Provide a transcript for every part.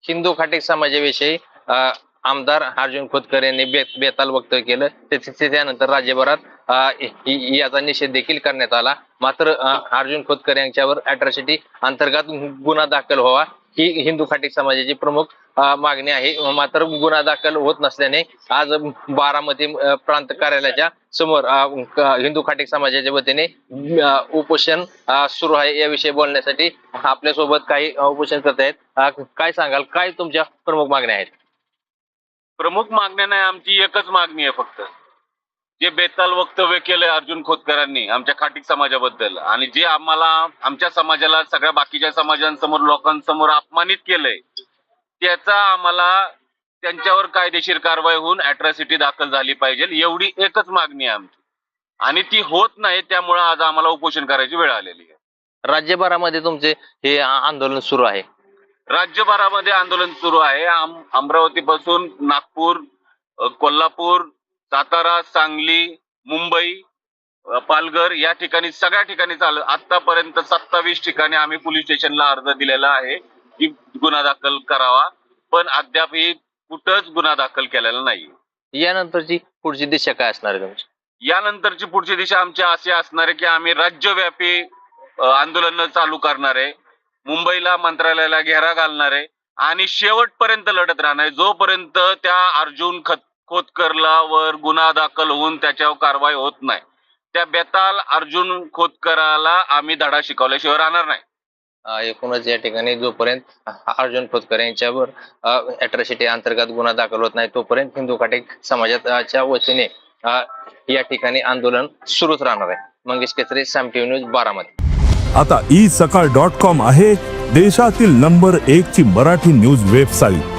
हिंदू खाटीक समाजाविषयी आमदार अर्जुन खोतकर यांनी बेताल वक्तव्य केलं. त्यानंतर राज्यभरात याचा निषेध देखील करण्यात आला. मात्र अर्जुन खोतकर यांच्यावर अॅट्रॉसिटी अंतर्गत गुन्हा दाखल व्हावा ही हिंदू खाटीक समाजाची प्रमुख मागणी आहे. मात्र गुन्हा दाखल होत नसल्याने आज बारामती प्रांत कार्यालयाच्या समोर हिंदू खाटीक समाजाच्या वतीने उपोषण सुरू आहे. याविषयी बोलण्यासाठी आपल्या सोबत काही उपोषण करत आहेत. काय सांगाल, काय तुमच्या प्रमुख मागण्या आहेत? प्रमुख मागण्या नाही, आमची एकच मागणी आहे फक्त. जे बेताल वक्तव्य केलंय अर्जुन खोतकरांनी आमच्या खाटीक समाजाबद्दल आणि जे आम्हाला आमच्या समाजाला सगळ्या बाकीच्या समाजांसमोर लोकांसमोर अपमानित केलंय, त्याचा आम्हाला त्यांच्यावर कायदेशीर कारवाई होऊन अॅट्रॉसिटी दाखल झाली पाहिजे, एवढी एकच मागणी आहे आमची. आणि ती होत नाही, त्यामुळे आज आम्हाला उपोषण करायची वेळ आलेली आहे. राज्यभरामध्ये तुमचे हे आंदोलन सुरू आहे. राज्यभरामध्ये आंदोलन सुरू आहे. अमरावतीपासून नागपूर, कोल्हापूर, सातारा, सांगली, मुंबई, पालघर या ठिकाणी सगळ्या ठिकाणी चालू. आतापर्यंत 27 ठिकाणी आम्ही पोलीस स्टेशनला अर्ज दिलेला आहे की गुन्हा दाखल करावा, पण अद्यापही कुठंच गुन्हा दाखल केलेला नाही. यानंतरची पुढची दिशा काय असणार आहे तुमची? यानंतरची पुढची दिशा आमची अशी असणार आहे की आम्ही राज्यव्यापी आंदोलन चालू करणार आहे. मुंबईला मंत्रालयाला घेरा घालणार आहे आणि शेवटपर्यंत लढत राहणार आहे, जोपर्यंत त्या अर्जुन खोतकरला वर गुन्हा दाखल होऊन त्याच्यावर कारवाई होत नाही. त्या बेताल अर्जुन खोतकराला आम्ही धडा शिकवल्याशिवाय राहणार नाही. एकूणच या ठिकाणी जोपर्यंत अर्जुन खोतकर यांच्यावर अॅट्रॉसिटी अंतर्गत गुन्हा दाखल होत नाही तोपर्यंत हिंदू खाटीक समाजाच्या वतीने या ठिकाणी आंदोलन सुरूच राहणार आहे. मंगेश केसरी, साम टीव्ही न्यूज, बारामती. आता isakal.com आहे देशातील नंबर 1 ची मराठी न्यूज वेबसाईट.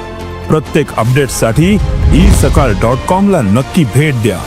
प्रत्येक अपडेटसाठी isakal.com ला नक्की भेट द्या.